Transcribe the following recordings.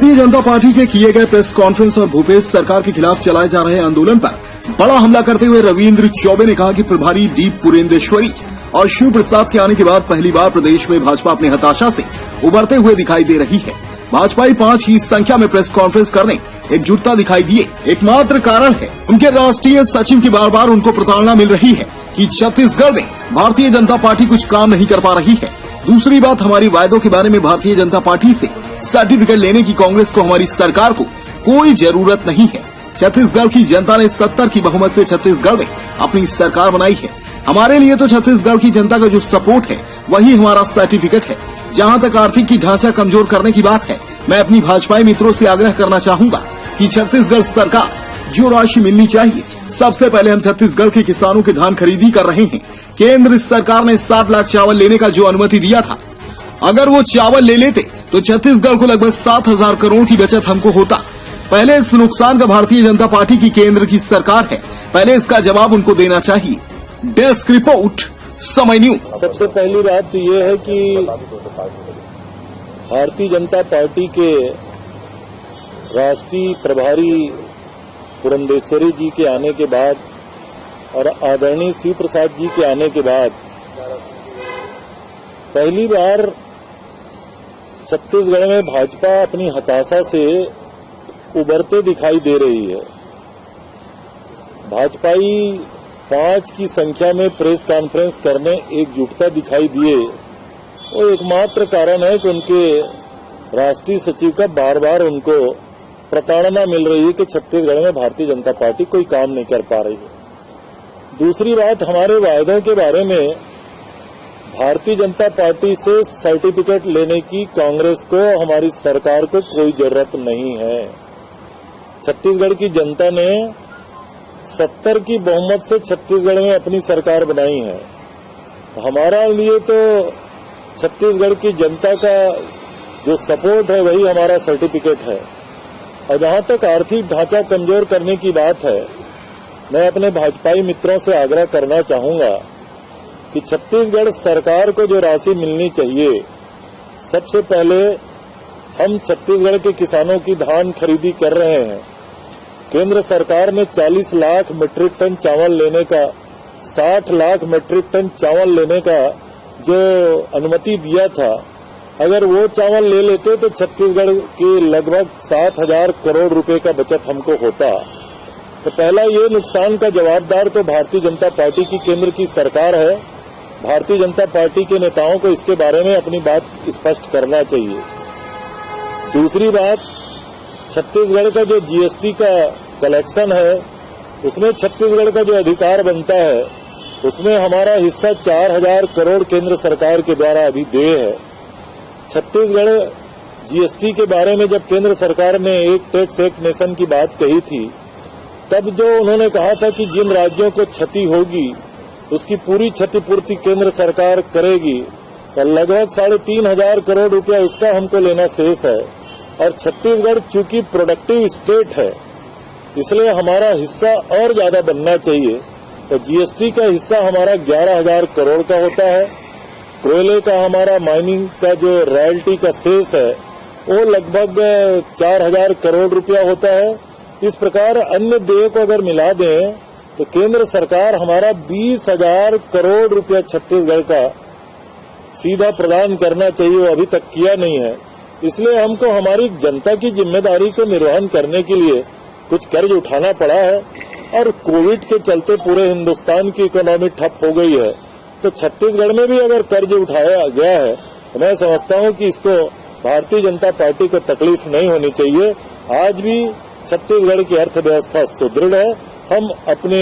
Bharatiya Janata party के किए गए प्रेस कॉन्फ्रेंस और भूपेश सरकार के खिलाफ चलाए जा रहे आंदोलन पर बड़ा हमला करते हुए रविंद्र चौबे ने कहा कि प्रभारी डी पुरेंदेश्वरी और शिव प्रसाद के आने के बाद पहली बार प्रदेश में भाजपा अपनी हताशा से उबरते हुए दिखाई दे रही है। भाजपाई 5 ही संख्या में प्रेस कॉन्फ्रेंस करने एकजुटता दिखाई दिए। एकमात्र कारण है उनके राष्ट्रीय सचिव की बार बार उनको प्रताड़ना मिल रही है कि छत्तीसगढ़ में भारतीय जनता पार्टी कुछ काम नहीं कर पा रही है। दूसरी बात, हमारी वायदों के बारे में भारतीय जनता पार्टी से सर्टिफिकेट लेने की कांग्रेस को हमारी सरकार को कोई जरूरत नहीं है। छत्तीसगढ़ की जनता ने 70 की बहुमत से छत्तीसगढ़ में अपनी सरकार बनाई है। हमारे लिए तो छत्तीसगढ़ की जनता का जो सपोर्ट है वही हमारा सर्टिफिकेट है। जहां तक आर्थिक की ढांचा कमजोर करने की बात है, मैं अपनी भाजपाई मित्रों से आग्रह करना चाहूंगा कि छत्तीसगढ़ सरकार जो राशि मिलनी चाहिए, सबसे पहले हम छत्तीसगढ़ के किसानों के धान खरीदी कर रहे हैं। केंद्र सरकार ने 60 लाख चावल लेने का जो अनुमति दिया था, अगर वो चावल ले लेते तो छत्तीसगढ़ को लगभग 7,000 करोड़ की बचत हमको होता। पहले इस नुकसान का भारतीय जनता पार्टी की केंद्र की सरकार है, पहले इसका जवाब उनको देना चाहिए। डेस्क रिपोर्ट, समय न्यूज। सबसे पहली बात तो ये है कि भारतीय जनता पार्टी के राष्ट्रीय प्रभारी पुरंदेश्वरी जी के आने के बाद और आदरणीय शिव प्रसाद जी के आने के बाद पहली बार छत्तीसगढ़ में भाजपा अपनी हताशा से उबरते दिखाई दे रही है। भाजपाई 5 की संख्या में प्रेस कॉन्फ्रेंस करने एकजुटता दिखाई दिए, वो एकमात्र कारण है कि उनके राष्ट्रीय सचिव का बार बार उनको प्रताड़ना मिल रही है कि छत्तीसगढ़ में भारतीय जनता पार्टी कोई काम नहीं कर पा रही है। दूसरी बात, हमारे वायदों के बारे में भारतीय जनता पार्टी से सर्टिफिकेट लेने की कांग्रेस को, हमारी सरकार को कोई जरूरत नहीं है। छत्तीसगढ़ की जनता ने 70 की बहुमत से छत्तीसगढ़ में अपनी सरकार बनाई है। हमारा लिए तो छत्तीसगढ़ की जनता का जो सपोर्ट है वही हमारा सर्टिफिकेट है। और जहां तक आर्थिक ढांचा कमजोर करने की बात है, मैं अपने भाजपाई मित्रों से आग्रह करना चाहूंगा कि छत्तीसगढ़ सरकार को जो राशि मिलनी चाहिए, सबसे पहले हम छत्तीसगढ़ के किसानों की धान खरीदी कर रहे हैं। केंद्र सरकार ने 40 लाख मीट्रिक टन चावल लेने का, 60 लाख मीट्रिक टन चावल लेने का जो अनुमति दिया था, अगर वो चावल ले लेते तो छत्तीसगढ़ के लगभग 7,000 करोड़ रुपए का बचत हमको होता। तो पहला ये नुकसान का जवाबदार तो भारतीय जनता पार्टी की केंद्र की सरकार है। भारतीय जनता पार्टी के नेताओं को इसके बारे में अपनी बात स्पष्ट करना चाहिए। दूसरी बात, छत्तीसगढ़ का जो जीएसटी का कलेक्शन है, उसमें छत्तीसगढ़ का जो अधिकार बनता है, उसमें हमारा हिस्सा 4,000 करोड़ केंद्र सरकार के द्वारा अभी देय है। छत्तीसगढ़ जीएसटी के बारे में जब केंद्र सरकार ने एक टैक्स एक नेशन की बात कही थी, तब जो उन्होंने कहा था कि जिन राज्यों को क्षति होगी उसकी पूरी क्षतिपूर्ति केंद्र सरकार करेगी, तो लगभग 3,500 करोड़ रुपया उसका हमको लेना शेष है। और छत्तीसगढ़ चूंकि प्रोडक्टिव स्टेट है, इसलिए हमारा हिस्सा और ज्यादा बनना चाहिए। तो जीएसटी का हिस्सा हमारा 11,000 करोड़ का होता है। कोयले का हमारा माइनिंग का जो रॉयल्टी का शेष है वो लगभग 4,000 करोड़ रुपया होता है। इस प्रकार अन्य देय को अगर मिला दें तो केंद्र सरकार हमारा 20,000 करोड़ रुपया छत्तीसगढ़ का सीधा प्रदान करना चाहिए, वो अभी तक किया नहीं है। इसलिए हमको हमारी जनता की जिम्मेदारी को निर्वहन करने के लिए कुछ कर्ज उठाना पड़ा है। और कोविड के चलते पूरे हिंदुस्तान की इकोनॉमी ठप हो गई है, तो छत्तीसगढ़ में भी अगर कर्ज उठाया गया है तो मैं समझता हूं कि इसको भारतीय जनता पार्टी को तकलीफ नहीं होनी चाहिए। आज भी छत्तीसगढ़ की अर्थव्यवस्था सुदृढ़ है। हम अपने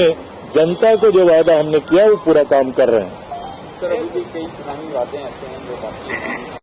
जनता को जो वादा हमने किया वो पूरा काम कर रहे हैं। सर, अभी भी कई पुरानी बातें ऐसे हैं जो बाकी